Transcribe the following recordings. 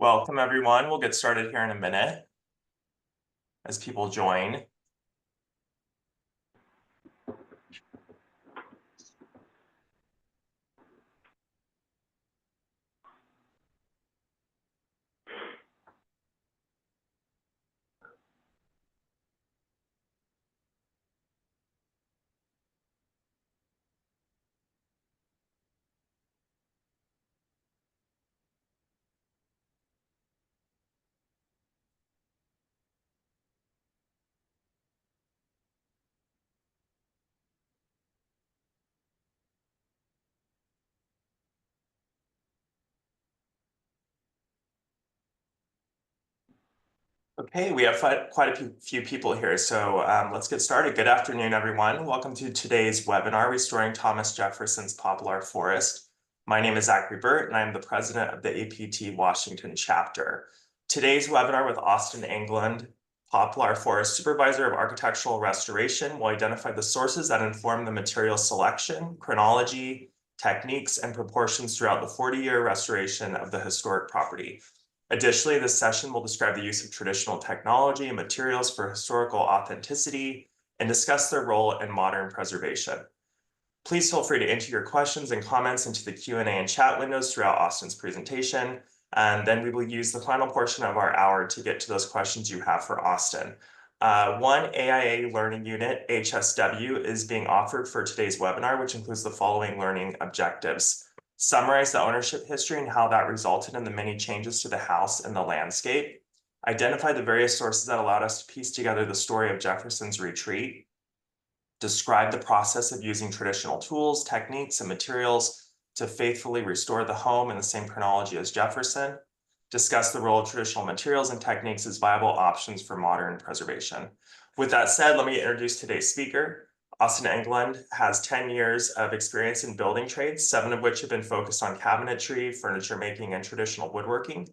Welcome, everyone. We'll get started here in a minute as people join. Okay, we have quite a few people here, so let's get started. Good afternoon, everyone. Welcome to today's webinar, Restoring Thomas Jefferson's Poplar Forest. My name is Zachary Burt, and I'm the president of the APT Washington chapter. Today's webinar with Austin Englund, Poplar Forest Supervisor of Architectural Restoration, will identify the sources that inform the material selection, chronology, techniques, and proportions throughout the 40-year restoration of the historic property. Additionally, this session will describe the use of traditional technology and materials for historical authenticity and discuss their role in modern preservation. Please feel free to enter your questions and comments into the Q&A and chat windows throughout Austin's presentation, and then we will use the final portion of our hour to get to those questions you have for Austin. One AIA Learning Unit, HSW, is being offered for today's webinar, which includes the following learning objectives. Summarize the ownership history and how that resulted in the many changes to the house and the landscape. Identify the various sources that allowed us to piece together the story of Jefferson's retreat. Describe the process of using traditional tools, techniques, and materials to faithfully restore the home in the same chronology as Jefferson. Discuss the role of traditional materials and techniques as viable options for modern preservation. With that said, let me introduce today's speaker. Austin Englund has 10 years of experience in building trades, 7 of which have been focused on cabinetry, furniture making, and traditional woodworking.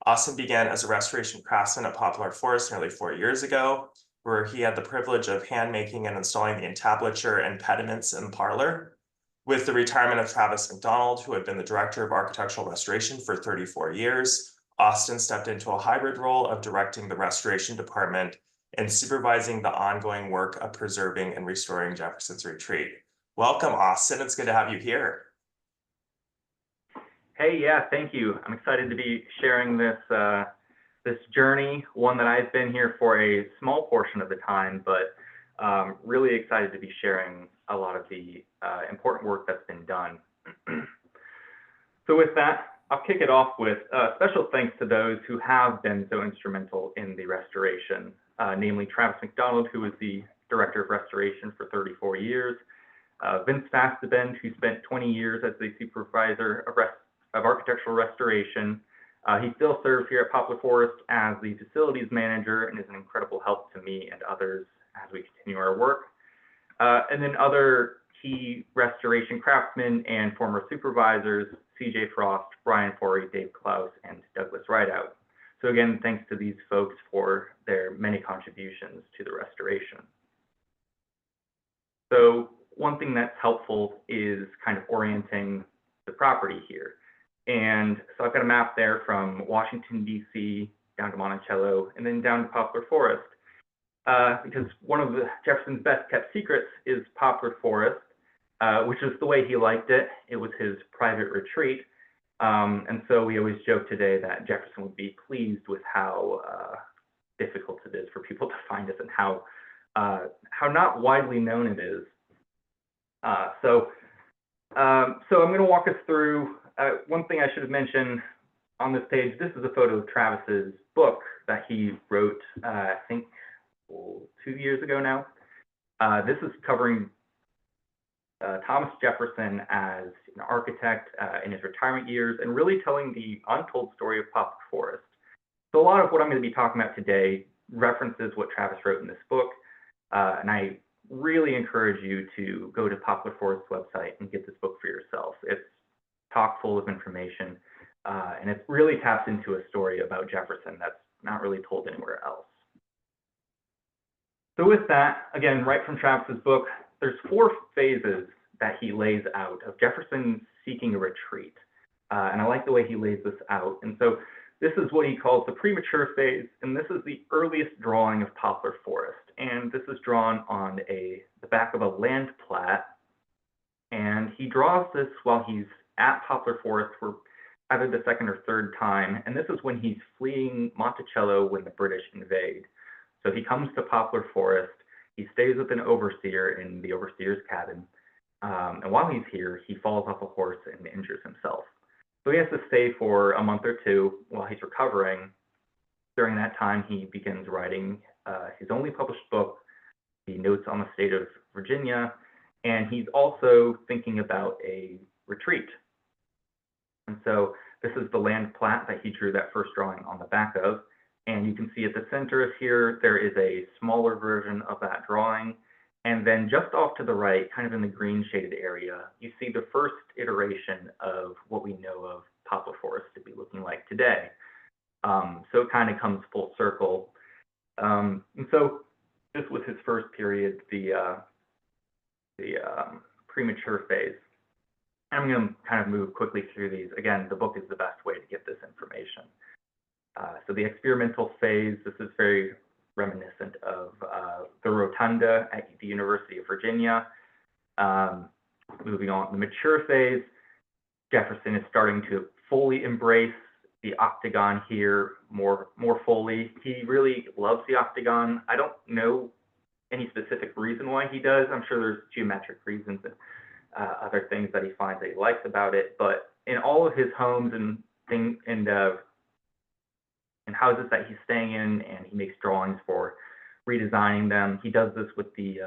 Austin began as a restoration craftsman at Poplar Forest nearly 4 years ago, where he had the privilege of hand making and installing the entablature and pediments in the parlor. With the retirement of Travis McDonald, who had been the director of architectural restoration for 34 years, Austin stepped into a hybrid role of directing the restoration department and supervising the ongoing work of preserving and restoring Jefferson's retreat. Welcome, Austin. It's good to have you here. Hey, yeah, thank you. I'm excited to be sharing this this journey, one that I've been here for a small portion of the time, but really excited to be sharing a lot of the important work that's been done. So with that, I'll kick it off with special thanks to those who have been so instrumental in the restoration, namely Travis McDonald, who was the Director of Restoration for 34 years, Vince Fastabend, who spent 20 years as the Supervisor of Architectural Restoration. He still serves here at Poplar Forest as the Facilities Manager and is an incredible help to me and others as we continue our work. And then other key restoration craftsmen and former supervisors, C.J. Frost, Brian Forey, Dave Klaus, and Douglas Rideout. So again, thanks to these folks for their many contributions to the restoration. So one thing that's helpful is kind of orienting the property here. And so I've got a map there from Washington, D.C., down to Monticello, and then down to Poplar Forest, because one of Jefferson's best kept secrets is Poplar Forest, which is the way he liked it. It was his private retreat. And so we always joke today that Jefferson would be pleased with how difficult it is for people to find us and how not widely known it is. So I'm going to walk us through one thing I should have mentioned on this page. This is a photo of Travis's book that he wrote, I think, 2 years ago now. This is covering Thomas Jefferson as an architect in his retirement years and really telling the untold story of Poplar Forest. So a lot of what I'm going to be talking about today references what Travis wrote in this book, and I really encourage you to go to Poplar Forest's website and get this book for yourself. It's chock full of information, and it really taps into a story about Jefferson that's not really told anywhere else. So with that, again, right from Travis's book, there's 4 phases that he lays out of Jefferson seeking a retreat. And I like the way he lays this out. And so this is what he calls the premature phase, and this is the earliest drawing of Poplar Forest. And this is drawn on the back of a land plat, and he draws this while he's at Poplar Forest for either the second or third time, and this is when he's fleeing Monticello when the British invade. So he comes to Poplar Forest, he stays with an overseer in the overseer's cabin, and while he's here, he falls off a horse and injures himself. So he has to stay for a month or two while he's recovering. During that time, he begins writing his only published book, the Notes on the State of Virginia, and he's also thinking about a retreat. And so this is the land plat that he drew that first drawing on the back of. And you can see at the center of here, there is a smaller version of that drawing. And then just off to the right, kind of in the green shaded area, you see the first iteration of what we know of Poplar Forest to be looking like today. So it kind of comes full circle. And so this was his first period, the premature phase. I'm going to kind of move quickly through these. Again, the book is the best way to get this information. So the experimental phase, this is very reminiscent of the Rotunda at the University of Virginia. Moving on, the mature phase, Jefferson is starting to fully embrace the octagon here more fully. He really loves the octagon. I don't know any specific reason why he does. I'm sure there's geometric reasons and other things that he finds that he likes about it. But in all of his homes and things and houses that he's staying in, and he makes drawings for redesigning them. He does this with the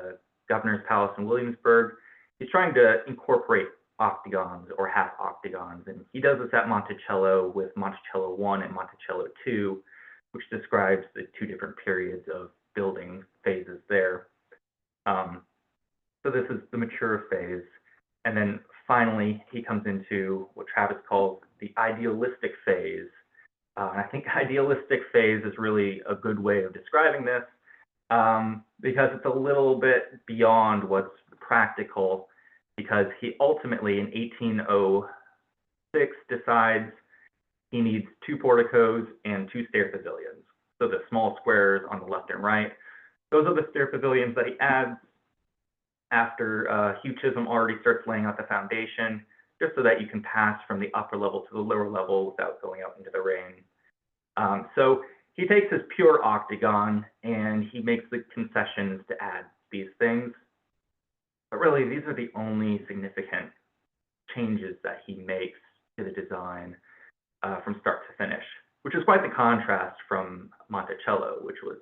Governor's Palace in Williamsburg. He's trying to incorporate octagons or half octagons, and he does this at Monticello with Monticello I and Monticello II, which describes the two different periods of building phases there. So this is the mature phase. And then finally, he comes into what Travis calls the idealistic phase. And I think idealistic phase is really a good way of describing this because it's a little bit beyond what's practical, because he ultimately in 1806 decides he needs 2 porticos and 2 stair pavilions. So the small squares on the left and right, those are the stair pavilions that he adds after Hugh Chisholm already starts laying out the foundation, just so that you can pass from the upper level to the lower level without going out into the rain. So he takes his pure octagon and he makes the concessions to add these things. But really, these are the only significant changes that he makes to the design from start to finish, which is quite the contrast from Monticello, which was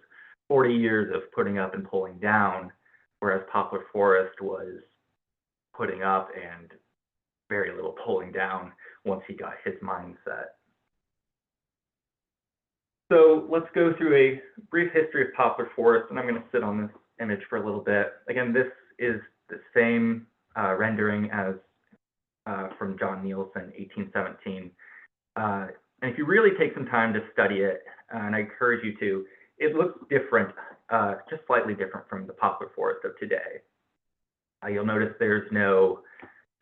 40 years of putting up and pulling down, whereas Poplar Forest was putting up and very little pulling down once he got his mindset. So let's go through a brief history of Poplar Forest, and I'm going to sit on this image for a little bit. Again, this is the same rendering as from John Nielsen, 1817. And if you really take some time to study it, and I encourage you to, it looks different, just slightly different from the Poplar Forest of today. You'll notice there's no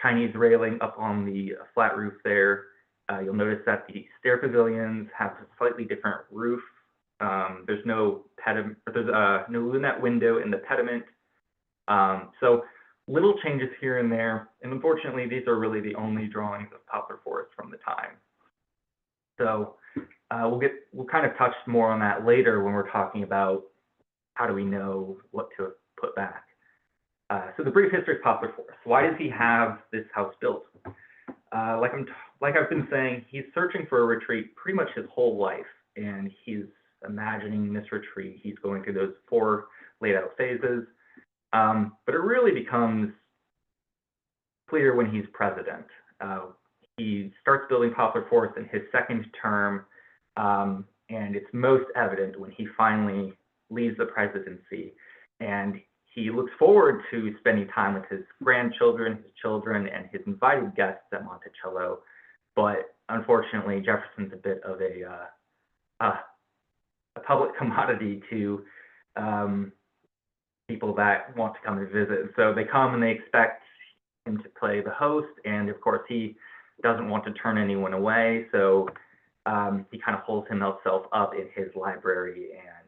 Chinese railing up on the flat roof there. You'll notice that the stair pavilions have a slightly different roof. There's no pediment, there's no lunette window in the pediment. So little changes here and there. And unfortunately, these are really the only drawings of Poplar Forest from the time. So we'll kind of touch more on that later when we're talking about how do we know what to put back. So the brief history of Poplar Forest. Why does he have this house built? Like I've been saying, he's searching for a retreat pretty much his whole life, and he's imagining this retreat. He's going through those 4 laid out phases, but it really becomes clear when he's president. He starts building Poplar Forest in his second term, and it's most evident when he finally leaves the presidency, and he looks forward to spending time with his grandchildren, his children, and his invited guests at Monticello. But unfortunately, Jefferson's a bit of a public commodity to people that want to come and visit. So they come and they expect him to play the host, and of course he doesn't want to turn anyone away. So He kind of holds himself up in his library and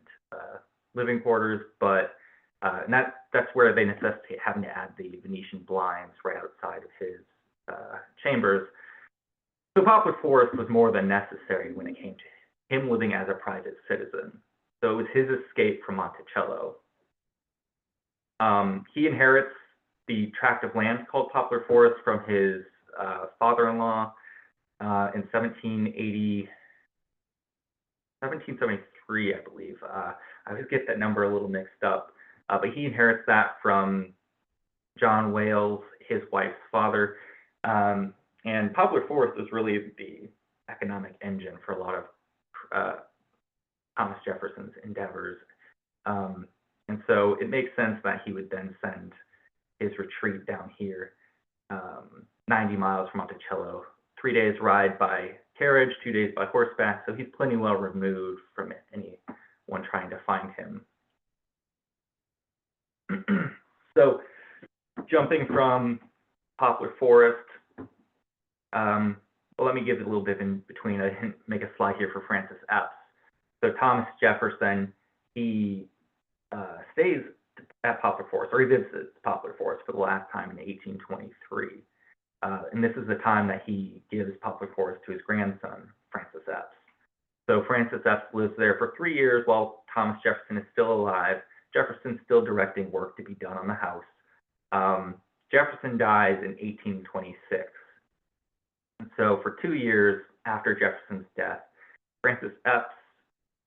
living quarters, but and that's where they necessitate having to add the Venetian blinds right outside of his chambers. So Poplar Forest was more than necessary when it came to him living as a private citizen. So it was his escape from Monticello. He inherits the tract of land called Poplar Forest from his father-in-law in 1773, I believe. I always get that number a little mixed up, but he inherits that from John Wales, his wife's father. And Poplar Forest is really the economic engine for a lot of Thomas Jefferson's endeavors. And so it makes sense that he would then send his retreat down here, 90 miles from Monticello, 3 days ride by carriage, 2 days by horseback. So he's plenty well removed from anyone trying to find him. So jumping from Poplar Forest, well, let me give it a little bit in between. I didn't make a slide here for Francis Eppes. So Thomas Jefferson, he stays at Poplar Forest, or he visits Poplar Forest for the last time in 1823. And this is the time that he gives Poplar Forest to his grandson, Francis Eppes. So Francis Eppes lives there for 3 years while Thomas Jefferson is still alive. Jefferson's still directing work to be done on the house. Jefferson dies in 1826. And so for 2 years after Jefferson's death, Francis Eppes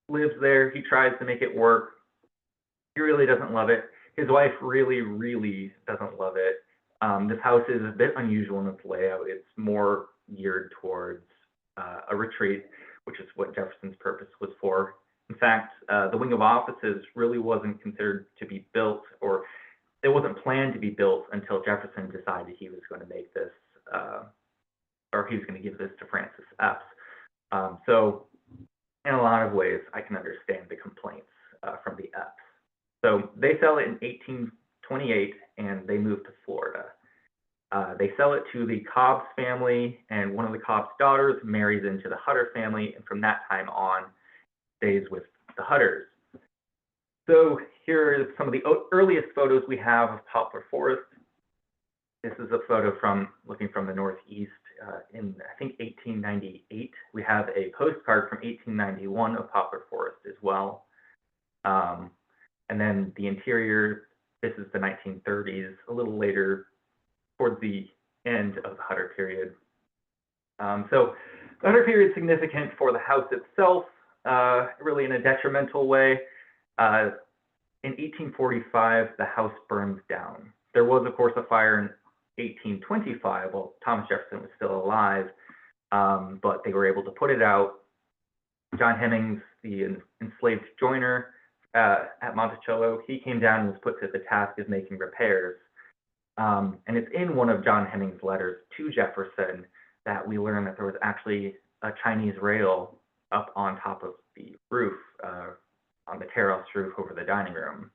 lives there. He tries to make it work. He really doesn't love it. His wife really, really doesn't love it. This house is a bit unusual in its layout. It's more geared towards a retreat, which is what Jefferson's purpose was for. In fact, the wing of offices really wasn't considered to be built, or it wasn't planned to be built until Jefferson decided he was going to make this, or he was going to give this to Francis Eppes. So in a lot of ways, I can understand the complaints from the Eppes. So they sell it in 1828, and they move to Florida. They sell it to the Cobbs family, and one of the Cobbs daughters marries into the Hutter family, and from that time on, stays with the Hutters. So here are some of the earliest photos we have of Poplar Forest. This is a photo from looking from the northeast in, I think, 1898. We have a postcard from 1891 of Poplar Forest as well. And then the interior, this is the 1930s, a little later towards the end of the Hutter period. So the Hutter period is significant for the house itself, really in a detrimental way. In 1845, the house burns down. There was, of course, a fire in 1825 while Thomas Jefferson was still alive, but they were able to put it out. John Hemmings, the enslaved joiner at Monticello, he came down and was put to the task of making repairs. And it's in one of John Hemmings' letters to Jefferson that we learn that there was actually a Chinese rail up on top of the roof, on the terrace roof over the dining room.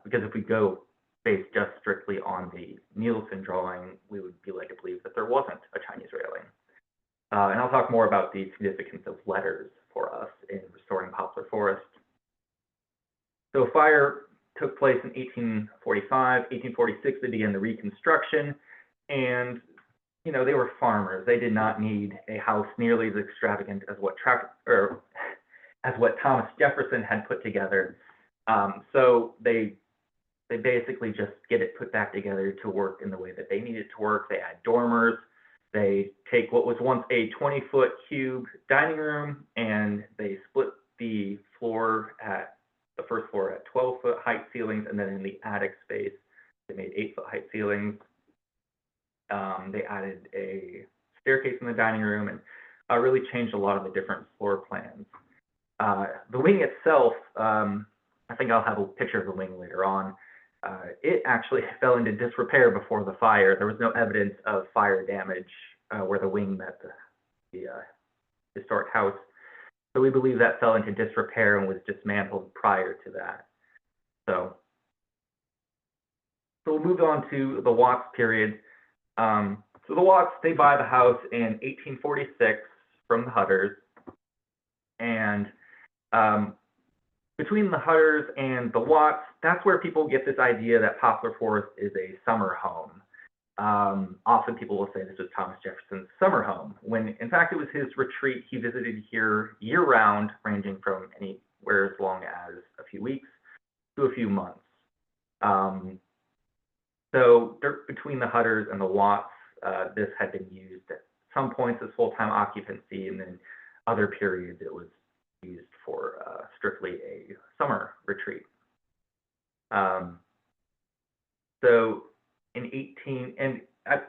Because if we go based just strictly on the Nielsen drawing, we would be led to believe that there wasn't a Chinese railing. And I'll talk more about the significance of letters for us in restoring Poplar Forest. So a fire took place in 1845, 1846, they began the reconstruction, and they were farmers. They did not need a house nearly as extravagant as what Thomas Jefferson had put together. So they basically just get it put back together to work in the way that they needed to work. They add dormers. They take what was once a 20-foot cube dining room, and they split the floor at the first floor at 12-foot height ceilings, and then in the attic space, they made 8-foot height ceilings. They added a staircase in the dining room and really changed a lot of the different floor plans. The wing itself, I think I'll have a picture of the wing later on. It actually fell into disrepair before the fire. There was no evidence of fire damage where the wing met the historic house. So we believe that fell into disrepair and was dismantled prior to that. So we'll move on to the Watts period. So the Watts, they buy the house in 1846 from the Hutters. And between the Hutters and the Watts, that's where people get this idea that Poplar Forest is a summer home. Often people will say this was Thomas Jefferson's summer home, when in fact it was his retreat. He visited here year-round, ranging from anywhere as long as a few weeks to a few months. So between the Hutters and the Watts, this had been used at some points as full-time occupancy, and then other periods it was used for strictly a summer retreat. So in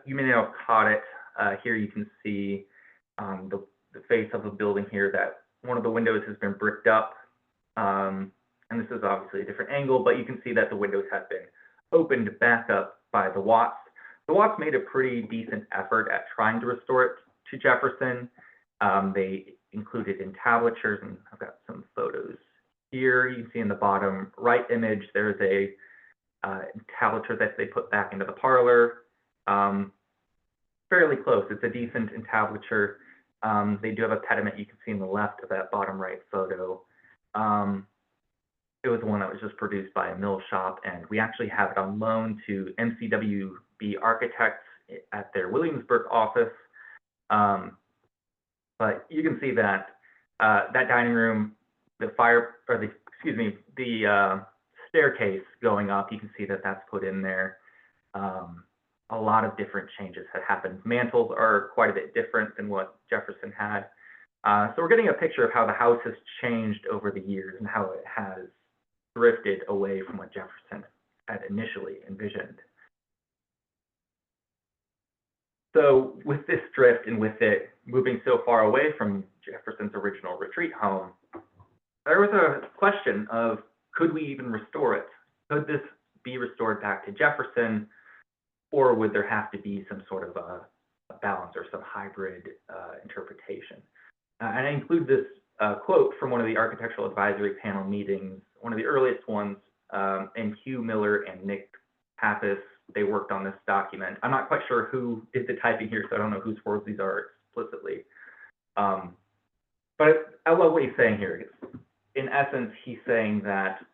you may not have caught it, here you can see the face of the building here that one of the windows has been bricked up. And this is obviously a different angle, but you can see that the windows have been opened back up by the Watts. The Watts made a pretty decent effort at trying to restore it to Jefferson. They included entablatures, and I've got some photos here. You can see in the bottom right image, there's a entablature that they put back into the parlor. Fairly close. It's a decent entablature. They do have a pediment you can see in the left of that bottom right photo. It was one that was just produced by a mill shop, and we actually have it on loan to MCWB Architects at their Williamsburg office. But you can see that that dining room, the staircase going up, you can see that that's put in there. A lot of different changes have happened. Mantles are quite a bit different than what Jefferson had. So we're getting a picture of how the house has changed over the years and how it has drifted away from what Jefferson had initially envisioned. So with this drift and with it moving so far away from Jefferson's original retreat home, there was a question of, could we even restore it? Could this be restored back to Jefferson, or would there have to be some sort of a balance or some hybrid interpretation? And I include this quote from one of the Architectural Advisory Panel meetings, one of the earliest ones, and Hugh Miller and Nick Pappas. They worked on this document. I'm not quite sure who did the typing here, so I don't know whose words these are explicitly. But I love what he's saying here. In essence, he's saying that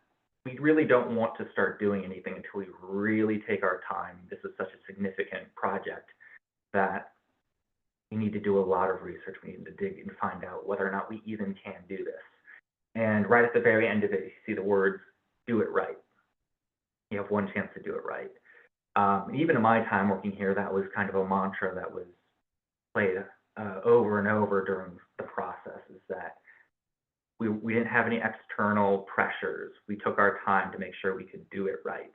we really don't want to start doing anything until we really take our time. This is such a significant project that we need to do a lot of research. We need to dig and find out whether or not we even can do this. And right at the very end of it, you see the words, do it right. You have one chance to do it right. Even in my time working here, that was kind of a mantra that was played over and over during the process, is that we didn't have any external pressures. We took our time to make sure we could do it right.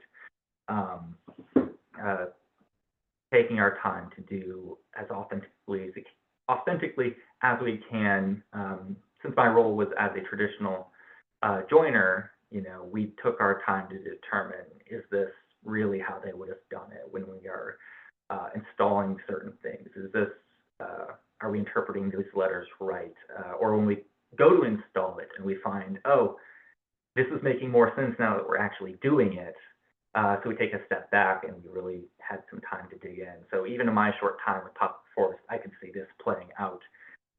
Taking our time to do as authentically as we can. Since my role was as a traditional joiner, we took our time to determine, is this really how they would have done it when we are installing certain things? Is this, are we interpreting these letters right? Or when we go to install it and we find, oh, this is making more sense now that we're actually doing it. So we take a step back and we really had some time to dig in. So even in my short time with Poplar Forest, I could see this playing out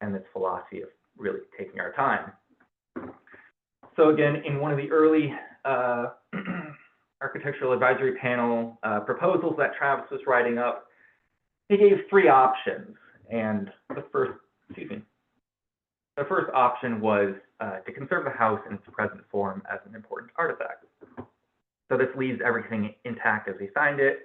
and this philosophy of really taking our time. So again, in one of the early Architectural Advisory Panel proposals that Travis was writing up, he gave three options. And the first option was to conserve the house in its present form as an important artifact. So this leaves everything intact as we find it.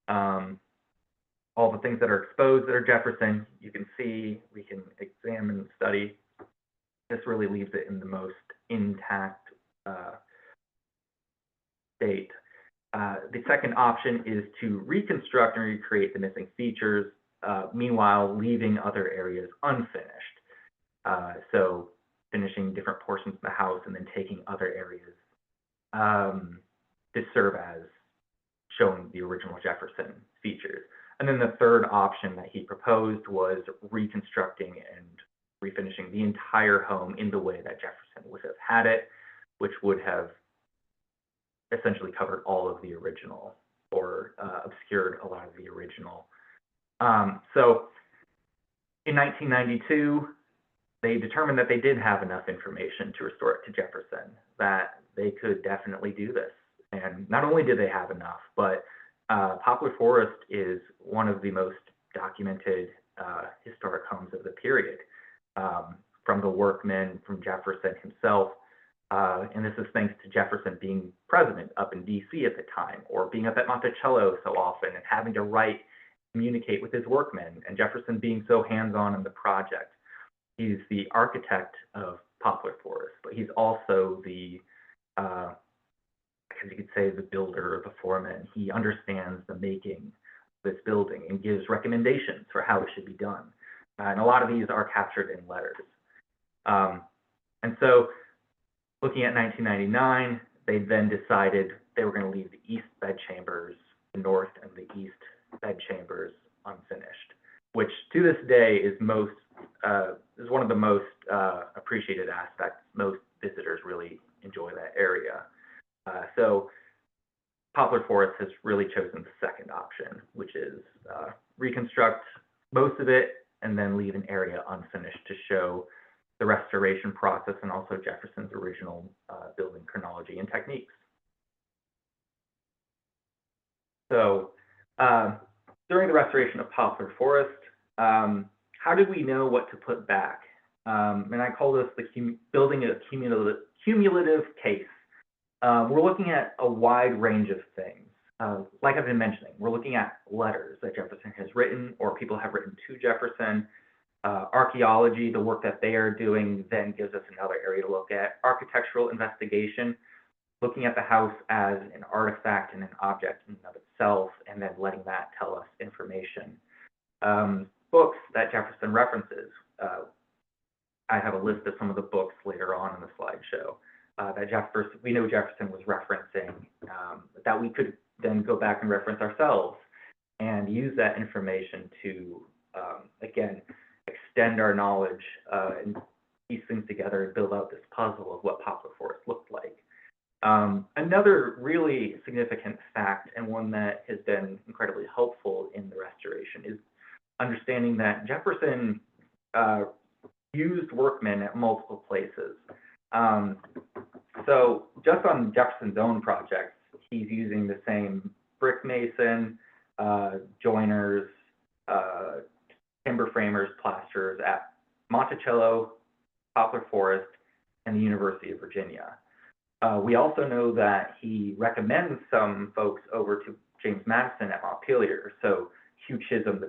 All the things that are exposed that are Jefferson, you can see, we can examine and study. This really leaves it in the most intact state. The second option is to reconstruct and recreate the missing features, meanwhile leaving other areas unfinished. So finishing different portions of the house and then taking other areas to serve as showing the original Jefferson features. And then the third option that he proposed was reconstructing and refinishing the entire home in the way that Jefferson would have had it, which would have essentially covered all of the original or obscured a lot of the original. So in 1992, they determined that they did have enough information to restore it to Jefferson, that they could definitely do this. And not only did they have enough, but Poplar Forest is one of the most documented historic homes of the period, from the workmen, from Jefferson himself. And this is thanks to Jefferson being president up in DC at the time, or being up at Monticello so often and having to write, communicate with his workmen, and Jefferson being so hands-on in the project. He's the architect of Poplar Forest, but he's also the, I guess you could say, the builder, the foreman. He understands the making of this building and gives recommendations for how it should be done. And a lot of these are captured in letters. And so, looking at 1999, they then decided they were going to leave the east bedchambers, the north and the east bedchambers unfinished, which to this day is one of the most appreciated aspects. Most visitors really enjoy that area. So Poplar Forest has really chosen the second option, which is reconstruct most of it and then leave an area unfinished to show the restoration process and also Jefferson's original building chronology and techniques. So during the restoration of Poplar Forest, how did we know what to put back? And I call this building a cumulative case. We're looking at a wide range of things. Like I've been mentioning, we're looking at letters that Jefferson has written or people have written to Jefferson. Archaeology, the work that they are doing, then gives us another area to look at. Architectural investigation, looking at the house as an artifact and an object in and of itself, and then letting that tell us information. Books that Jefferson references. I have a list of some of the books later on in the slideshow that we know Jefferson was referencing, that we could then go back and reference ourselves and use that information to, again, extend our knowledge and piece things together and build out this puzzle of what Poplar Forest looked like. Another really significant fact, and one that has been incredibly helpful in the restoration, is understanding that Jefferson used workmen at multiple places. So just on Jefferson's own projects, he's using the same brick mason, joiners, timber framers, plasterers at Monticello, Poplar Forest, and the University of Virginia. We also know that he recommends some folks over to James Madison at Montpelier. So Hugh Chisholm, the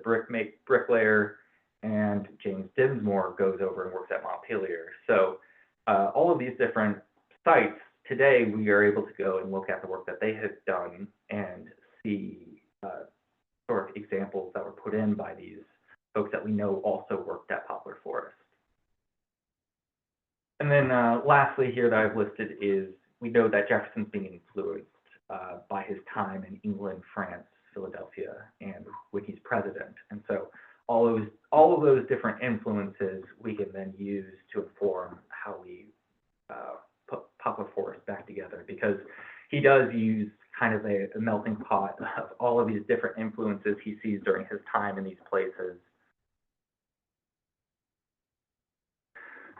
bricklayer, and James Dinsmore goes over and works at Montpelier. So all of these different sites, today we are able to go and look at the work that they have done and see sort of examples that were put in by these folks that we know also worked at Poplar Forest. And then lastly here that I've listed is, we know that Jefferson's being influenced by his time in England, France, Philadelphia, and when he's president. And so all of those different influences we can then use to inform how we put Poplar Forest back together, because he does use kind of a melting pot of all of these different influences he sees during his time in these places.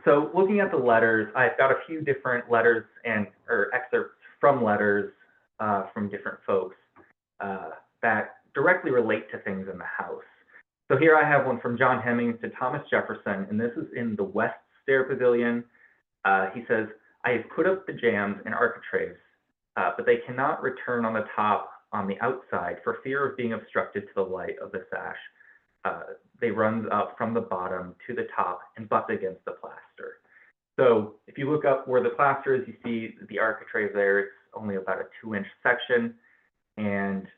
So looking at the letters, I've got a few different letters or excerpts from letters from different folks that directly relate to things in the house. So here I have one from John Hemmings to Thomas Jefferson, and this is in the West Stair Pavilion. He says, "I have put up the jambs and architraves, but they cannot return on the top on the outside for fear of being obstructed to the light of the sash. They run up from the bottom to the top and butt against the plaster." So if you look up where the plaster is, you see the architrave there. It's only about a 2-inch section. And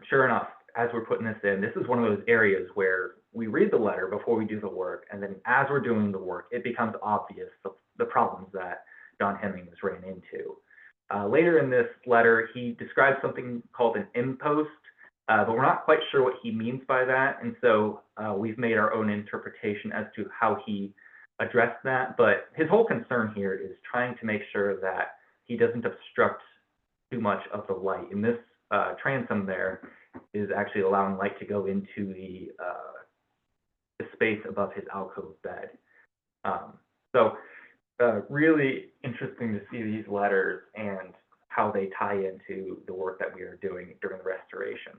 sure enough, as we're putting this in, this is one of those areas where we read the letter before we do the work. And then as we're doing the work, it becomes obvious the problems that John Hemmings ran into. Later in this letter, he describes something called an impost, but we're not quite sure what he means by that. And so we've made our own interpretation as to how he addressed that. But his whole concern here is trying to make sure that he doesn't obstruct too much of the light. And this transom there is actually allowing light to go into the the space above his alcove bed. So really interesting to see these letters and how they tie into the work that we are doing during the restoration.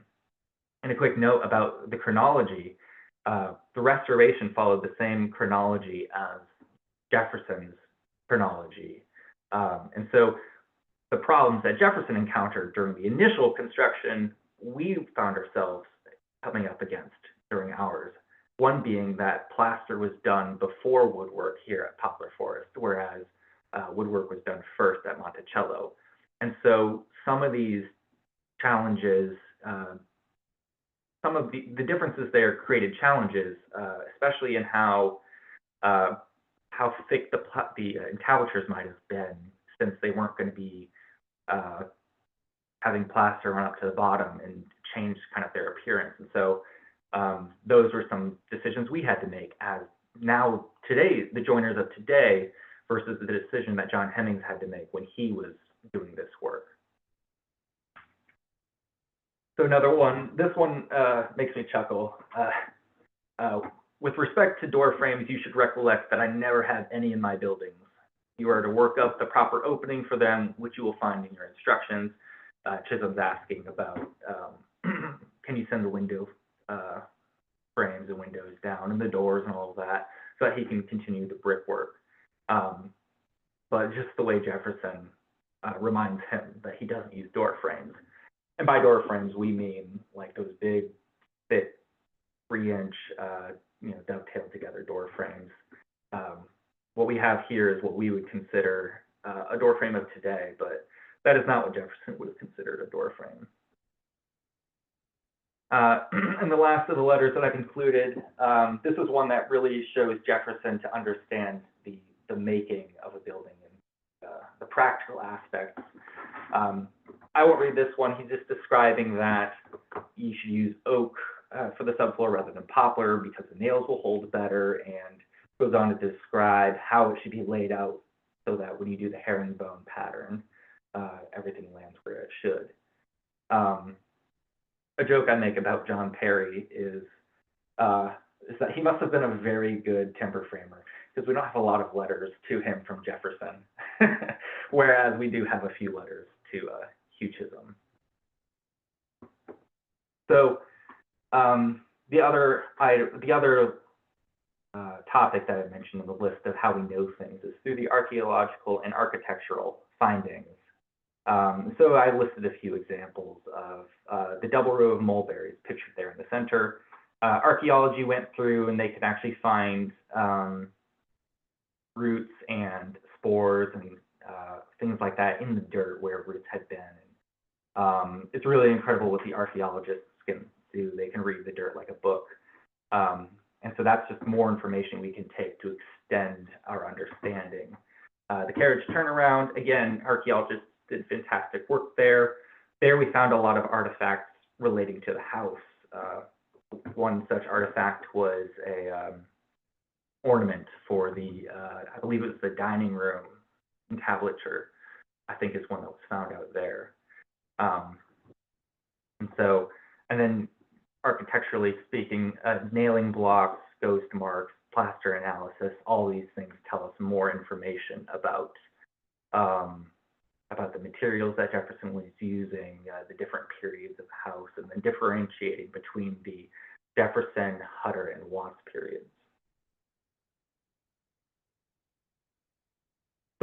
And a quick note about the chronology. The restoration followed the same chronology as Jefferson's chronology. And so the problems that Jefferson encountered during the initial construction, we found ourselves coming up against during ours. One being that plaster was done before woodwork here at Poplar Forest, whereas woodwork was done first at Monticello. And so some of these challenges, some of the differences there created challenges, especially in how thick the entablatures might have been, since they weren't going to be having plaster run up to the bottom and change kind of their appearance. And so those were some decisions we had to make as now today, the joiners of today, versus the decision that John Hemmings had to make when he was doing this work. So another one, this one makes me chuckle. With respect to door frames, you should recollect that I never had any in my buildings. You are to work up the proper opening for them, which you will find in your instructions. Chisholm's asking about, can you send the window frames and windows down and the doors and all of that, so that he can continue the brickwork. But just the way Jefferson reminds him that he doesn't use door frames. And by door frames, we mean like those big, thick, 3-inch, dovetailed together door frames. What we have here is what we would consider a door frame of today, but that is not what Jefferson would have considered a door frame. And the last of the letters that I've included, this is one that really shows Jefferson to understand the making of a building and the practical aspects. I won't read this one. He's just describing that you should use oak for the subfloor rather than poplar because the nails will hold better, and goes on to describe how it should be laid out so that when you do the herringbone pattern, everything lands where it should. A joke I make about John Perry is that he must have been a very good timber framer, because we don't have a lot of letters to him from Jefferson, whereas we do have a few letters to Hugh Chisholm. So the other topic that I mentioned in the list of how we know things is through the archaeological and architectural findings. So I listed a few examples of the double row of mulberries pictured there in the center. Archaeology went through and they could actually find roots and spores and things like that in the dirt where roots had been. It's really incredible what the archaeologists can do. They can read the dirt like a book. And so that's just more information we can take to extend our understanding. The carriage turnaround, again, archaeologists did fantastic work there. There we found a lot of artifacts relating to the house. One such artifact was a ornament for the, I believe it was the dining room entablature, I think is one that was found out there. And then architecturally speaking, nailing blocks, ghost marks, plaster analysis, all these things tell us more information about the materials that Jefferson was using, the different periods of the house, and then differentiating between the Jefferson, Hutter, and Watts periods.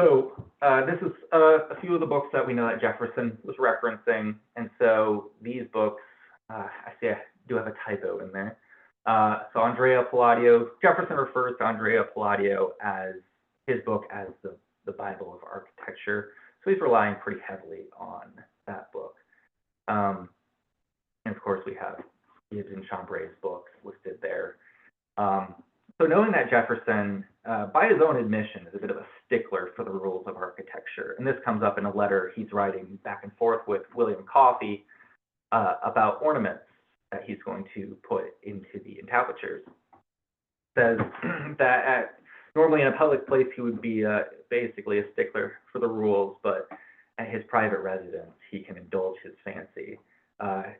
So this is a few of the books that we know that Jefferson was referencing. And so these books, I see I do have a typo in there. So Andrea Palladio, Jefferson refers to Andrea Palladio as his book as the Bible of architecture. So he's relying pretty heavily on that book. And of course we have Gibbs and Chambray's books listed there. So knowing that Jefferson, by his own admission, is a bit of a stickler for the rules of architecture, and this comes up in a letter he's writing back and forth with William Coffey about ornaments that he's going to put into the entablatures. Says that normally in a public place he would be basically a stickler for the rules, but at his private residence he can indulge his fancy.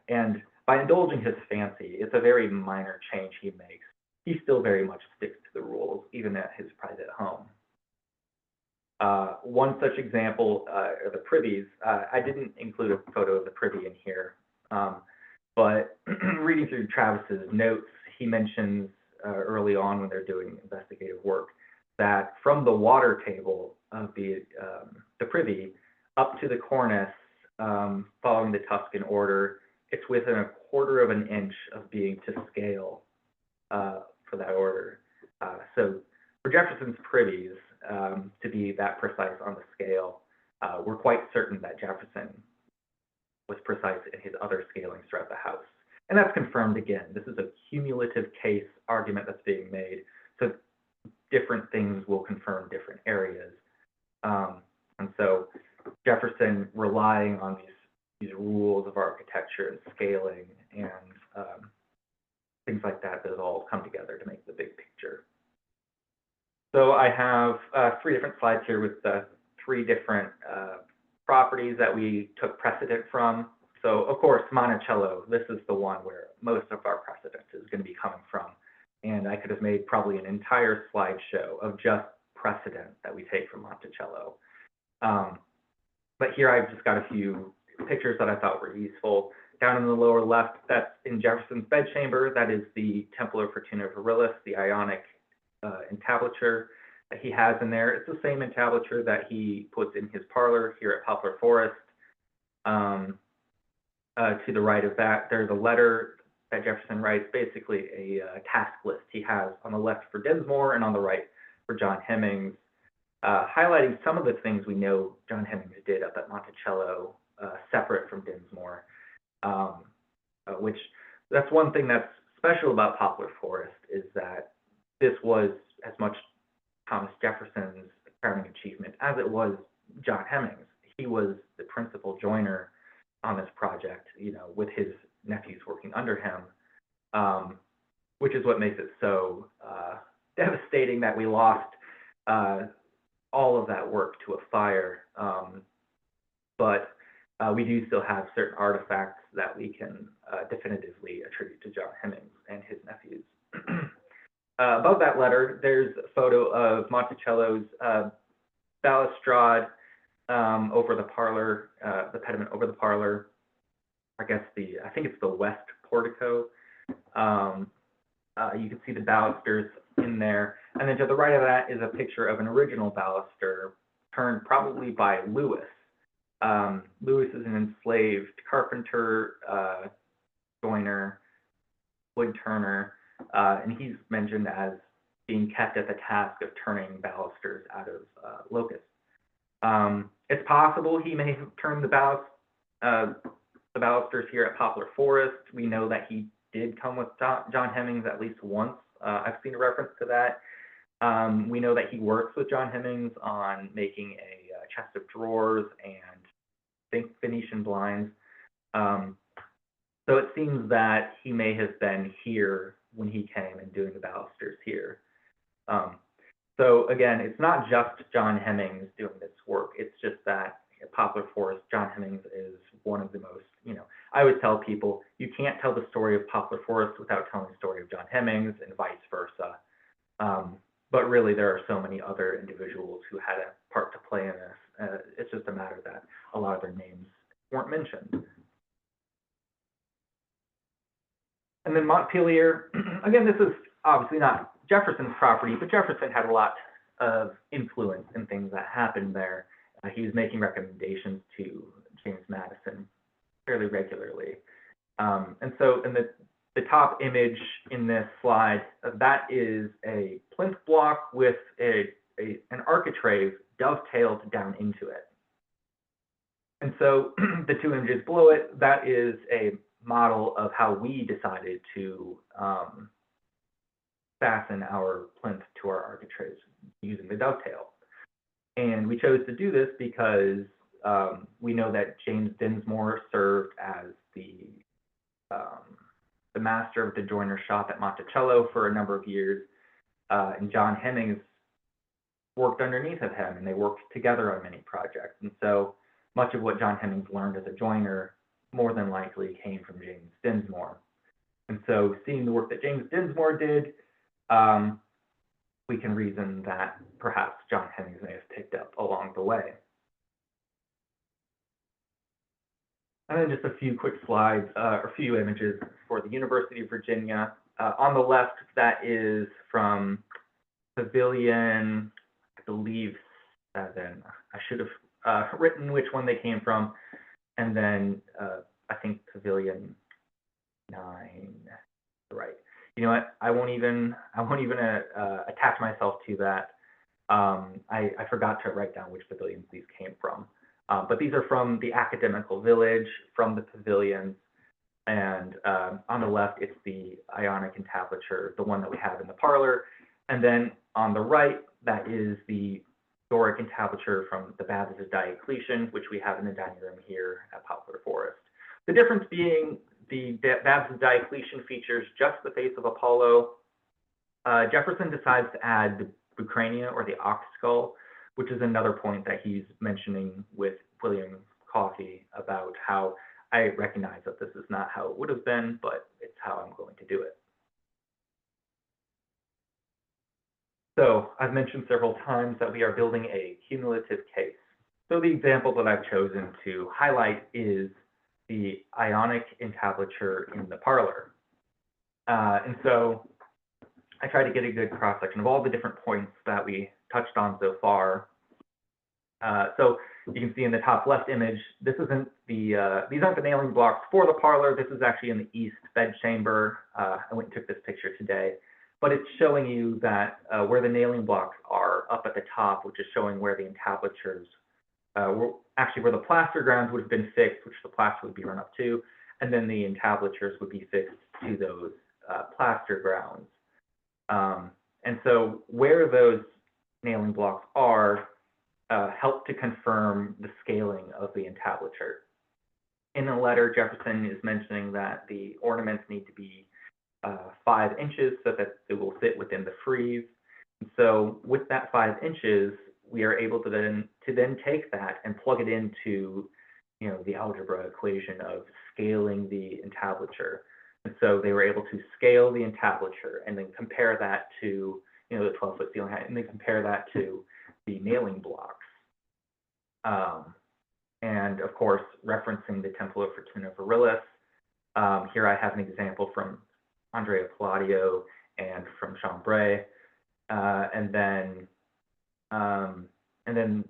And by indulging his fancy, it's a very minor change he makes. he still very much sticks to the rules, even at his private home. One such example are the privies. I didn't include a photo of the privy in here, but reading through Travis's notes, he mentions early on when they're doing investigative work that from the water table of the privy up to the cornice, following the Tuscan order, it's within 1/4 of an inch of being to scale for that order. So for Jefferson's privies to be that precise on the scale, we're quite certain that Jefferson was precise in his other scalings throughout the house. And that's confirmed again. This is a cumulative case argument that's being made. So different things will confirm different areas. And so Jefferson relying on these rules of architecture and scaling and things like that all come together to make the big picture. So I have 3 different slides here with the 3 different properties that we took precedent from. So of course, Monticello, this is the one where most of our precedent is going to be coming from. And I could have made probably an entire slideshow of just precedent that we take from Monticello. But here I've just got a few pictures that I thought were useful. Down in the lower left, that's in Jefferson's bedchamber. That is the Temple of Fortuna Virilis, the Ionic entablature that he has in there. It's the same entablature that he puts in his parlor here at Poplar Forest. To the right of that, there's a letter that Jefferson writes, basically a task list he has on the left for Dinsmore and on the right for John Hemmings, highlighting some of the things we know John Hemmings did up at Monticello, separate from Dinsmore, which that's one thing that's special about Poplar Forest is that this was as much Thomas Jefferson's crowning achievement as it was John Hemmings. He was the principal joiner on this project, with his nephews working under him, which is what makes it so devastating that we lost all of that work to a fire. But we do still have certain artifacts that we can definitively attribute to John Hemmings and his nephews. Above that letter, there's a photo of Monticello's balustrade over the parlor, the pediment over the parlor. I think it's the west portico. You can see the balusters in there. And then to the right of that is a picture of an original baluster turned probably by Lewis. Lewis is an enslaved carpenter, joiner, wood turner, and he's mentioned as being kept at the task of turning balusters out of locusts. It's possible he may have turned the balusters here at Poplar Forest. We know that he did come with John Hemmings at least once. I've seen a reference to that. We know that he works with John Hemmings on making a chest of drawers and Venetian blinds. So it seems that he may have been here when he came and doing the balusters here. So again, it's not just John Hemmings doing this work. It's just that at Poplar Forest, John Hemmings is one of the most, I always tell people, you can't tell the story of Poplar Forest without telling the story of John Hemmings and vice versa. But really, there are so many other individuals who had a part to play in this. It's just a matter that a lot of their names weren't mentioned. And then Montpelier, again, this is obviously not Jefferson's property, but Jefferson had a lot of influence in things that happened there. He was making recommendations to James Madison fairly regularly. And so in the top image in this slide, that is a plinth block with an architrave dovetailed down into it. And so the 2 images below it, that is a model of how we decided to fasten our plinth to our architraves using the dovetail. And we chose to do this because we know that James Dinsmore served as the master of the joiner's shop at Monticello for a number of years, and John Hemmings worked underneath of him, and they worked together on many projects. And so much of what John Hemmings learned as a joiner more than likely came from James Dinsmore. And so seeing the work that James Dinsmore did, we can reason that perhaps John Hemmings may have picked up along the way. And then just a few quick slides, or a few images for the University of Virginia. On the left, that is from Pavilion, I believe 7. I should have written which one they came from. And then I think Pavilion 9, right. You know what? I won't even attach myself to that. I forgot to write down which pavilions these came from. But these are from the academical village, from the pavilions. And on the left, it's the Ionic entablature, the one that we have in the parlor. And then on the right, that is the Doric entablature from the Baths of Diocletian, which we have in the dining room here at Poplar Forest. The difference being the Baths of Diocletian features just the face of Apollo. Jefferson decides to add the Bucrania, or the ox skull, which is another point that he's mentioning with William Coffey about how I recognize that this is not how it would have been, but it's how I'm going to do it. So I've mentioned several times that we are building a cumulative case. So the example that I've chosen to highlight is the Ionic entablature in the parlor. And so I try to get a good cross-section of all the different points that we touched on so far. So you can see in the top left image, this isn't the, these aren't the nailing blocks for the parlor. This is actually in the east bedchamber. I went and took this picture today, but it's showing you that where the nailing blocks are up at the top, which is showing where the entablatures, actually where the plaster grounds would have been fixed, which the plaster would be run up to, and then the entablatures would be fixed to those plaster grounds. And so where those nailing blocks are help to confirm the scaling of the entablature. In the letter, Jefferson is mentioning that the ornaments need to be 5 inches so that it will fit within the frieze. And so with that 5 inches, we are able to then take that and plug it into, you know, the algebra equation of scaling the entablature. And so they were able to scale the entablature and then compare that to, you know, the 12-foot ceiling height, and then compare that to the nailing blocks. And of course, referencing the Temple of Fortuna Virilis. Here I have an example from Andrea Palladio and from Chambray. And then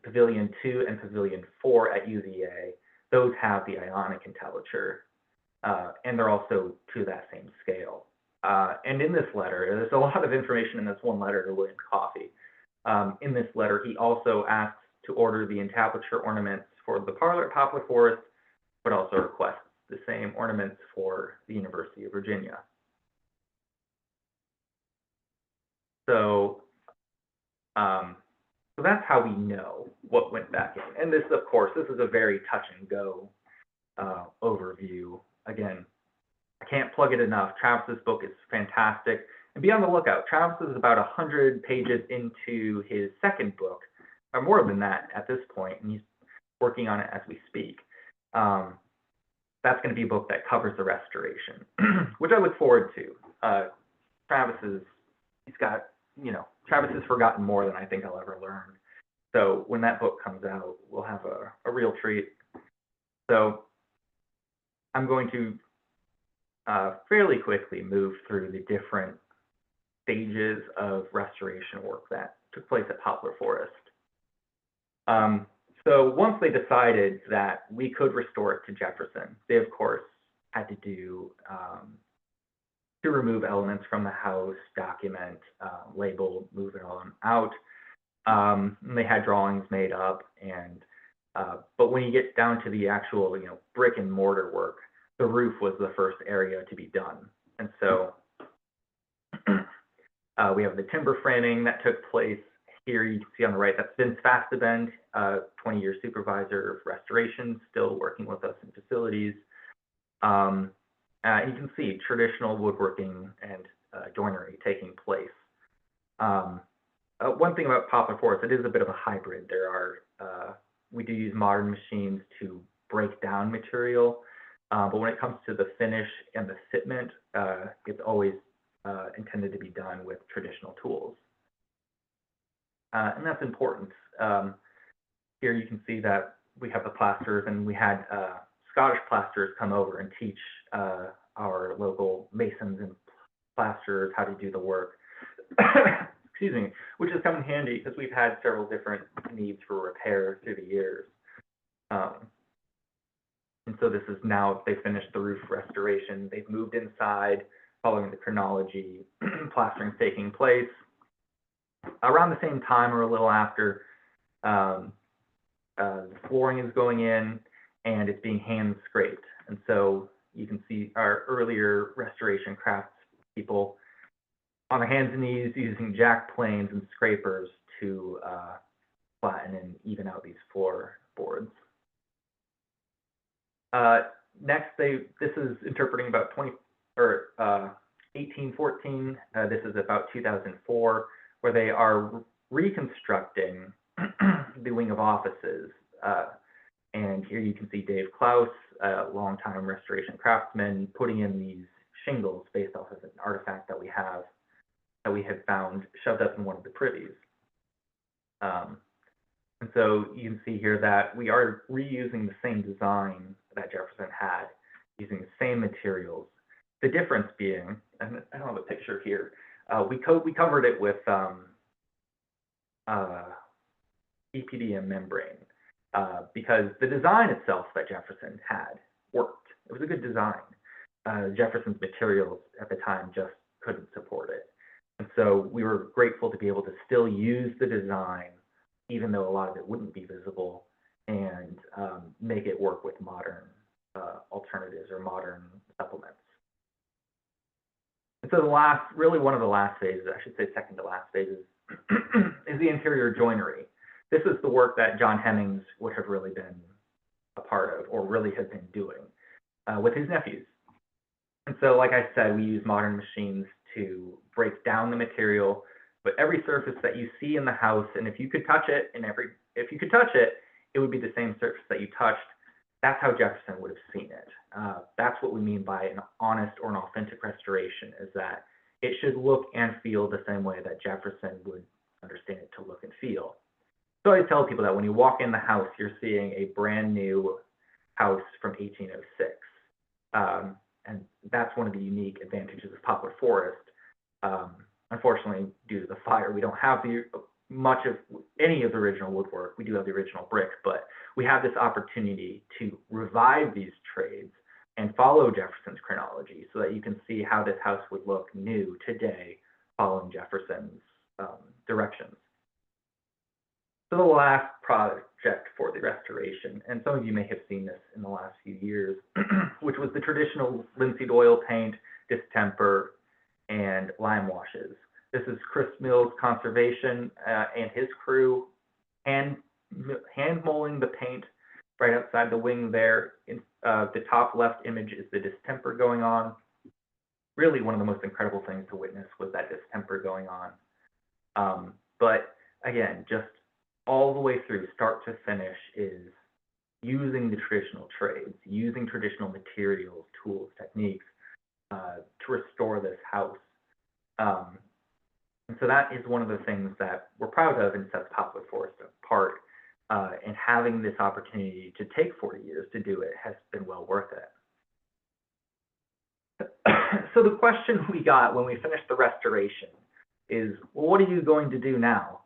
Pavilion 2 and Pavilion 4 at UVA, those have the Ionic entablature, and they're also to that same scale. And in this letter, there's a lot of information in this one letter to William Coffey. In this letter, he also asks to order the entablature ornaments for the parlor at Poplar Forest, but also requests the same ornaments for the University of Virginia. So, so that's how we know what went back in. And this, of course, this is a very touch and go overview. Again, I can't plug it enough. Travis's book is fantastic. And be on the lookout. Travis is about 100 pages into his second book, or more than that at this point, and he's working on it as we speak. That's going to be a book that covers the restoration, which I look forward to. He's got, you know, Travis has forgotten more than I think I'll ever learn. So when that book comes out, we'll have a real treat. So I'm going to fairly quickly move through the different stages of restoration work that took place at Poplar Forest. So once they decided that we could restore it to Jefferson, they of course had to do to remove elements from the house, document, label, move it all out. And they had drawings made up, and but when you get down to the actual, you know, brick and mortar work, the roof was the first area to be done. And so we have the timber framing that took place. Here you can see on the right, that's Vince Fastabend, 20-year supervisor of restoration, still working with us in facilities. And you can see traditional woodworking and joinery taking place. One thing about Poplar Forest, it is a bit of a hybrid. There are, we do use modern machines to break down material, but when it comes to the finish and the fitment, it's always intended to be done with traditional tools. And that's important. Here you can see that we have the plasters, and we had Scottish plasters come over and teach our local masons and plasterers how to do the work. Excuse me, which has come in handy because we've had several different needs for repair through the years. And so this is now, they finished the roof restoration. They've moved inside following the chronology. Plastering's taking place. Around the same time or a little after, the flooring is going in and it's being hand scraped. And so you can see our earlier restoration crafts people on their hands and knees using jack planes and scrapers to flatten and even out these floorboards. Next, this is interpreting about 1814. This is about 2004, where they are reconstructing the wing of offices. And here you can see Dave Klaus, a longtime restoration craftsman, putting in these shingles based off of an artifact that we had found shoved up in one of the privies. And so you can see here that we are reusing the same design that Jefferson had, using the same materials. The difference being, and I don't have a picture here, we covered it with EPDM membrane because the design itself that Jefferson had worked. It was a good design. Jefferson's materials at the time just couldn't support it. And so we were grateful to be able to still use the design, even though a lot of it wouldn't be visible, and make it work with modern alternatives or modern supplements. And so really one of the last phases, I should say second to last phases, is the interior joinery. This is the work that John Hemmings would have really been a part of, or really have been doing with his nephews. And so, like I said, we use modern machines to break down the material, but every surface that you see in the house, and if you could touch it, it would be the same surface that you touched. That's how Jefferson would have seen it. That's what we mean by an honest or an authentic restoration, is that it should look and feel the same way that Jefferson would understand it to look and feel. So I tell people that when you walk in the house, you're seeing a brand new house from 1806. And that's one of the unique advantages of Poplar Forest. Unfortunately, due to the fire, we don't have much of any of the original woodwork. We do have the original brick, but we have this opportunity to revive these trades and follow Jefferson's chronology so that you can see how this house would look new today following Jefferson's directions. So the last project for the restoration, and some of you may have seen this in the last few years, which was the traditional linseed oil paint, distemper, and lime washes. This is Chris Mills Conservation and his crew hand molding the paint right outside the wing there. The top left image is the distemper going on. Really one of the most incredible things to witness was that distemper going on. But again, just all the way through, start to finish, is using the traditional trades, using traditional materials, tools, techniques to restore this house. And so that is one of the things that we're proud of and sets Poplar Forest apart. And having this opportunity to take 40 years to do it has been well worth it. So the question we got when we finished the restoration is, well, what are you going to do now?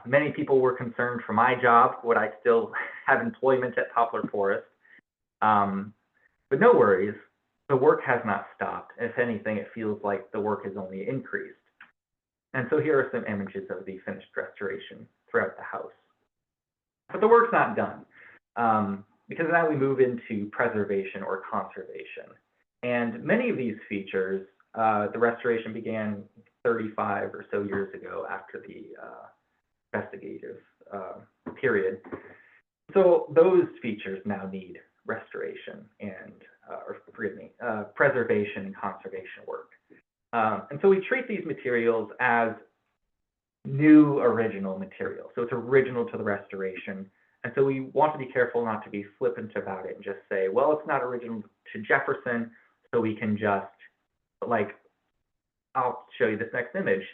Many people were concerned for my job, would I still have employment at Poplar Forest? But no worries, the work has not stopped. If anything, it feels like the work has only increased. And so here are some images of the finished restoration throughout the house. But the work's not done, because now we move into preservation or conservation. And many of these features, the restoration began 35 or so years ago after the investigative period. So those features now need restoration and, preservation and conservation work. And so we treat these materials as new original material. So it's original to the restoration. And so we want to be careful not to be flippant about it and just say, well, it's not original to Jefferson, so we can just I'll show you this next image.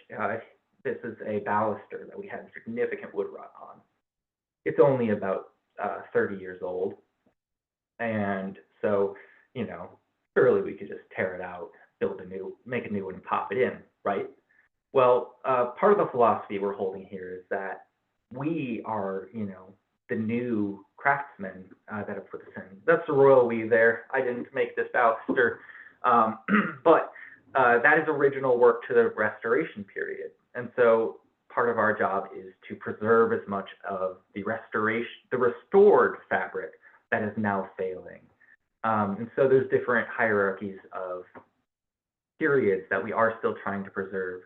This is a baluster that we had significant wood rot on. It's only about 30 years old. And so, surely we could just tear it out, make a new one and pop it in, right? Well, part of the philosophy we're holding here is that we are, the new craftsmen that have put this in. That's the royal we there. I didn't make this baluster, but that is original work to the restoration period. And so part of our job is to preserve as much of the restored fabric that is now failing. And so there's different hierarchies of periods that we are still trying to preserve.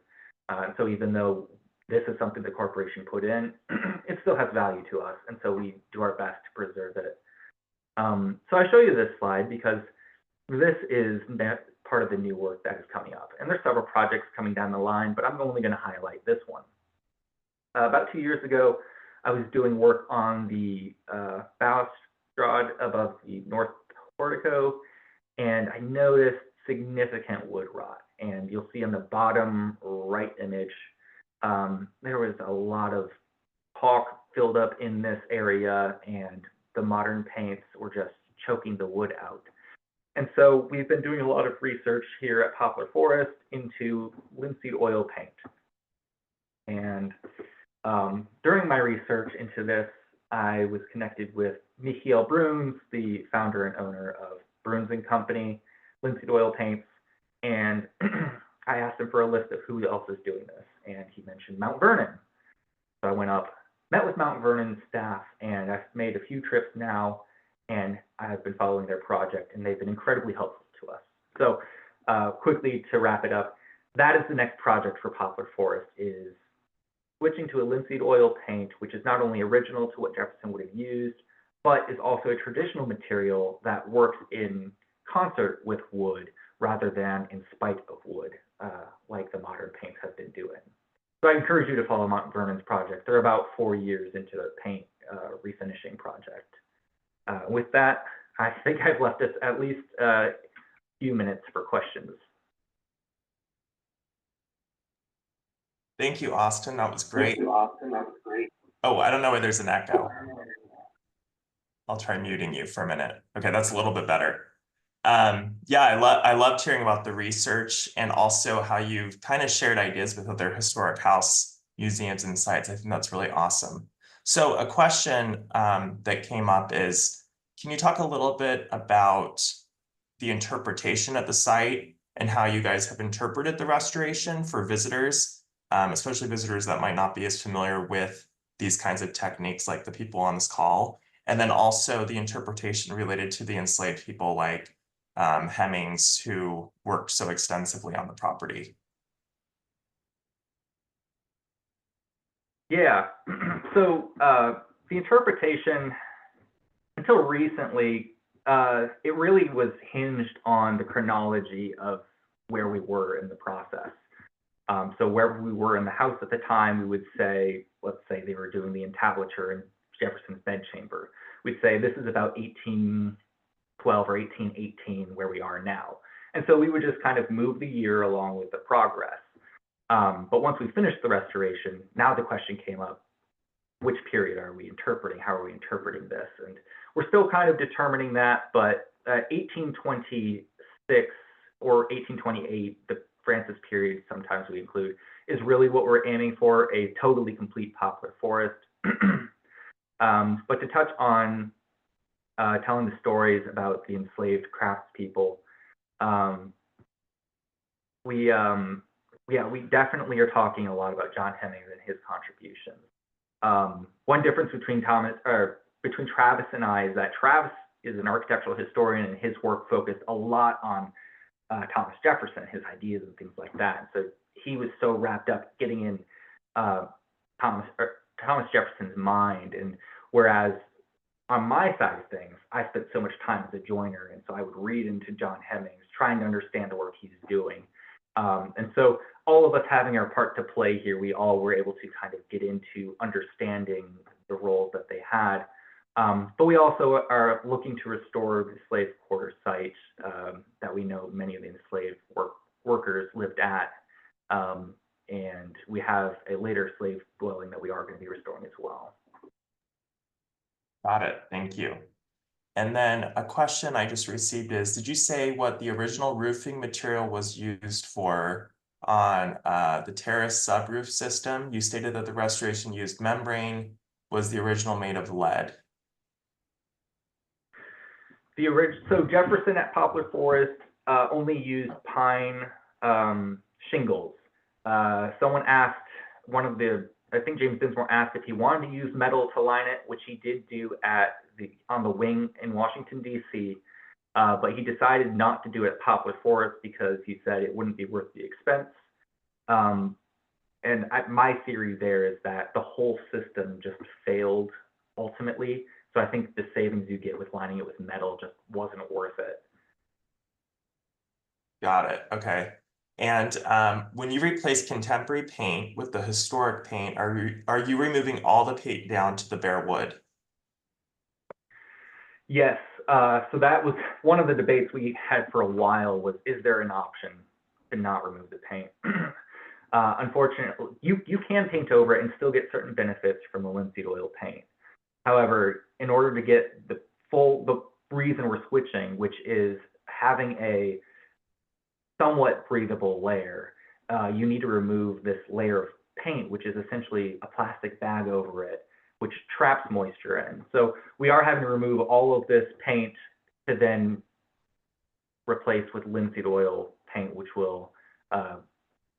So even though this is something the corporation put in, it still has value to us. And so we do our best to preserve it. So I show you this slide because this is part of the new work that is coming up. And there's several projects coming down the line, but I'm only going to highlight this one. About 2 years ago, I was doing work on the balustrade above the north portico, and I noticed significant wood rot. And you'll see on the bottom right image, there was a lot of caulk filled up in this area, and the modern paints were just choking the wood out. And so we've been doing a lot of research here at Poplar Forest into linseed oil paint. And during my research into this, I was connected with Michiel Bruns, the founder and owner of Bruns & Company, Linseed Oil Paints, and I asked him for a list of who else is doing this, and he mentioned Mount Vernon. So I went up, met with Mount Vernon's staff, and I've made a few trips now, and I've been following their project, and they've been incredibly helpful to us. So quickly to wrap it up, that is the next project for Poplar Forest, is switching to a linseed oil paint, which is not only original to what Jefferson would have used, but is also a traditional material that works in concert with wood rather than in spite of wood, like the modern paints have been doing. So I encourage you to follow Mount Vernon's project. They're about 4 years into the paint refinishing project. With that, I think I've left us at least a few minutes for questions. Thank you, Austin. That was great. Oh, I don't know where there's an echo. I'll try muting you for a minute. Okay, that's a little bit better. Yeah, I loved hearing about the research and also how you've kind of shared ideas with other historic house museums and sites. I think that's really awesome. So a question that came up is, can you talk a little bit about the interpretation at the site and how you guys have interpreted the restoration for visitors, especially visitors that might not be as familiar with these kinds of techniques like the people on this call, and then also the interpretation related to the enslaved people like Hemmings who worked so extensively on the property? Yeah, so the interpretation, until recently, it really was hinged on the chronology of where we were in the process. So wherever we were in the house at the time, we would say, let's say they were doing the entablature in Jefferson's bedchamber. We'd say this is about 1812 or 1818 where we are now. And so we would just kind of move the year along with the progress. But once we finished the restoration, now the question came up, which period are we interpreting? How are we interpreting this? And we're still kind of determining that, but 1826 or 1828, the Francis period, sometimes we include, is really what we're aiming for, a totally complete Poplar Forest. But to touch on telling the stories about the enslaved craftspeople, we definitely are talking a lot about John Hemmings and his contributions. One difference between Travis and I is that Travis is an architectural historian, and his work focused a lot on Thomas Jefferson, his ideas and things like that. And so he was so wrapped up getting in Thomas Jefferson's mind. And whereas on my side of things, I spent so much time as a joiner, and so I would read into John Hemmings, trying to understand the work he's doing. And so all of us having our part to play here, we all were able to kind of get into understanding the roles that they had. But we also are looking to restore the slave quarter site that we know many of the enslaved workers lived at. And we have a later slave dwelling that we are going to be restoring as well. Got it. Thank you. And then a question I just received is, did you say what the original roofing material was used for on the terrace subroof system? You stated that the restoration used membrane. Was the original made of lead? So Jefferson at Poplar Forest only used pine shingles. Someone asked, I think James Dinsmore asked if he wanted to use metal to line it, which he did do on the wing in Washington, D.C., but he decided not to do it at Poplar Forest because he said it wouldn't be worth the expense. And my theory there is that the whole system just failed ultimately. So I think the savings you get with lining it with metal just wasn't worth it. Got it. Okay. And when you replace contemporary paint with the historic paint, are you removing all the paint down to the bare wood? Yes. So that was one of the debates we had for a while was, is there an option to not remove the paint? Unfortunately, you can paint over it and still get certain benefits from the linseed oil paint. However, in order to get the reason we're switching, which is having a somewhat breathable layer, you need to remove this layer of paint, which is essentially a plastic bag over it, which traps moisture in. So we are having to remove all of this paint to then replace with linseed oil paint, which will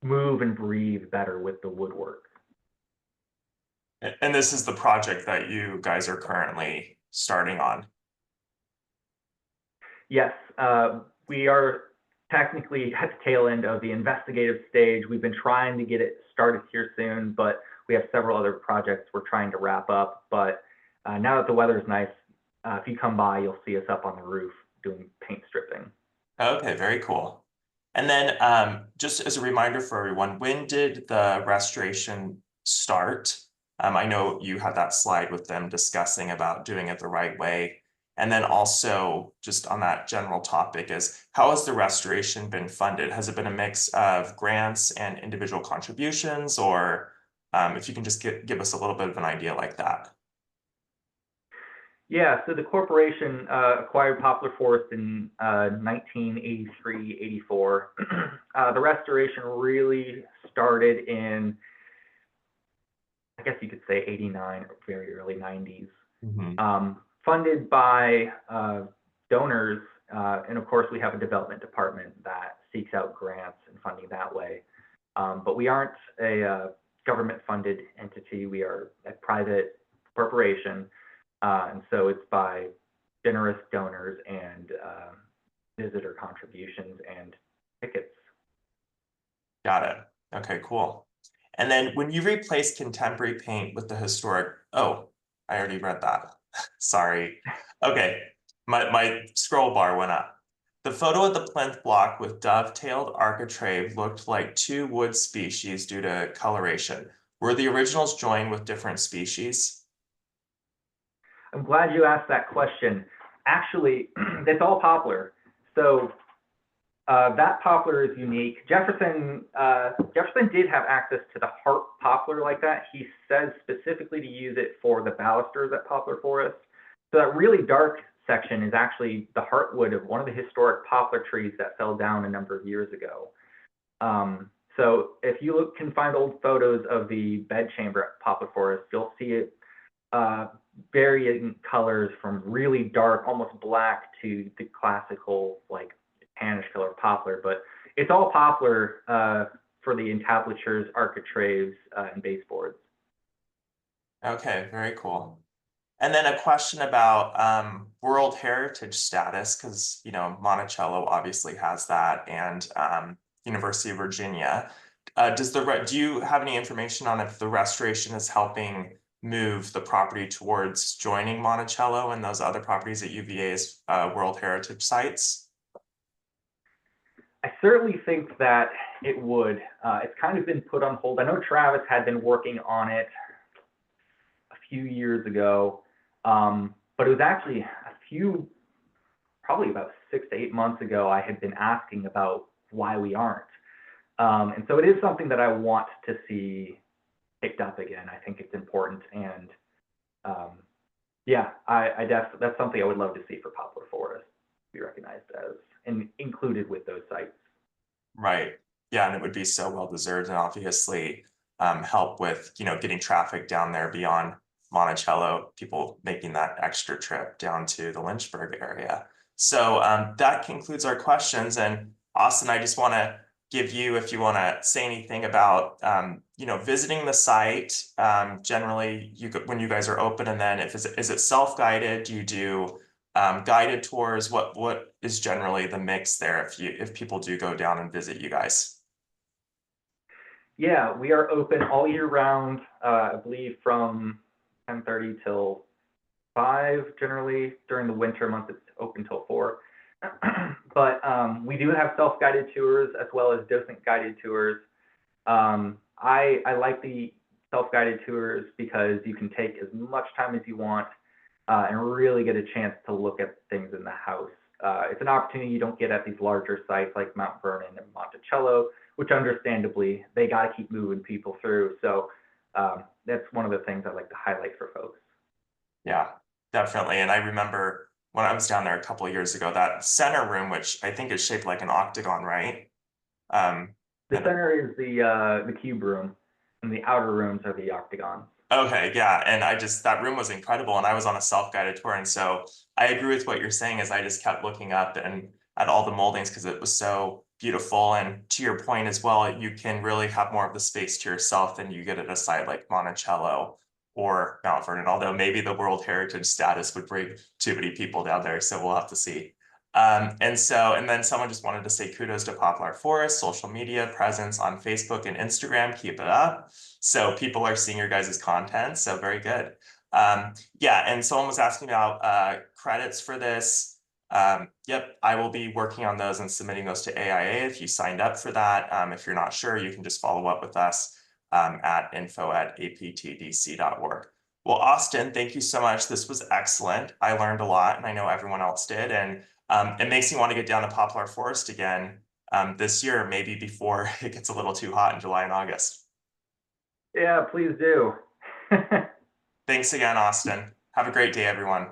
move and breathe better with the woodwork. And this is the project that you guys are currently starting on. Yes, we are technically at the tail end of the investigative stage. We've been trying to get it started here soon, but we have several other projects we're trying to wrap up. But now that the weather is nice, if you come by, you'll see us up on the roof doing paint stripping. Okay, very cool. And then just as a reminder for everyone, when did the restoration start? I know you had that slide with them discussing about doing it the right way. And then also just on that general topic is, how has the restoration been funded? Has it been a mix of grants and individual contributions, or if you can just give us a little bit of an idea like that? Yeah, so the corporation acquired Poplar Forest in 1983-84. The restoration really started in, I guess you could say 89 or very early 90s. Funded by donors, and of course we have a development department that seeks out grants and funding that way. But we aren't a government-funded entity. We are a private corporation, and so it's by generous donors and visitor contributions and tickets. Got it. Okay, cool. And then when you replace contemporary paint with the historic, oh, I already read that. Sorry. Okay, my scroll bar went up. The photo of the plinth block with dovetailed architrave looked like two wood species due to coloration. Were the originals joined with different species? I'm glad you asked that question. Actually, it's all poplar. So that poplar is unique. Jefferson did have access to the heart poplar like that. He says specifically to use it for the balusters at Poplar Forest. So that really dark section is actually the heartwood of one of the historic poplar trees that fell down a number of years ago. So if you can find old photos of the bedchamber at Poplar Forest, you'll see it varying colors from really dark, almost black, to the classical like tannish color poplar, but it's all poplar for the entablatures, architraves, and baseboards. Okay, very cool. And then a question about World Heritage status, because Monticello obviously has that, and University of Virginia. Do you have any information on if the restoration is helping move the property towards joining Monticello and those other properties at UVA's World Heritage sites? I certainly think that it would. It's kind of been put on hold. I know Travis had been working on it a few years ago, but it was actually probably about 6 to 8 months ago, I had been asking about why we aren't. And so it is something that I want to see picked up again. I think it's important. And yeah, that's something I would love to see for Poplar Forest to be recognized as and included with those sites. Right. Yeah, and it would be so well deserved and obviously help with, getting traffic down there beyond Monticello, people making that extra trip down to the Lynchburg area. So that concludes our questions. And Austin, I just want to give you, if you want to say anything about, visiting the site. Generally, when you guys are open, and then is it self-guided? Do you do guided tours? What is generally the mix there if people do go down and visit you guys? Yeah, we are open all year round. I believe from 10:30 till 5 generally. During the winter months, it's open till 4. But we do have self-guided tours as well as docent-guided tours. I like the self-guided tours because you can take as much time as you want and really get a chance to look at things in the house. It's an opportunity you don't get at these larger sites like Mount Vernon and Monticello, which understandably, they got to keep moving people through. So that's one of the things I like to highlight for folks. Yeah, definitely. And I remember when I was down there a couple of years ago, that center room, which I think is shaped like an octagon, right? The And center is the cube room, and the outer rooms are the octagons. okay, yeah, and that room was incredible, and I was on a self-guided tour, and so I agree with what you're saying. Is I just kept looking up and at all the moldings because it was so beautiful. And to your point as well, you can really have more of the space to yourself than you get at a site like Monticello or Mount Vernon. Although maybe the World Heritage status would bring too many people down there, so we'll have to see. And then someone just wanted to say kudos to Poplar Forest, social media presence on Facebook and Instagram. Keep it up. So people are seeing your guys' content. So very good. Yeah, and someone was asking about credits for this. Yep, I will be working on those and submitting those to AIA if you signed up for that. If you're not sure, you can just follow up with us at info@aptdc.org. Well, Austin, thank you so much. This was excellent. I learned a lot, and I know everyone else did. And it makes me want to get down to Poplar Forest again this year, maybe before it gets a little too hot in July and August. Yeah, please do. Thanks again, Austin. Have a great day, everyone.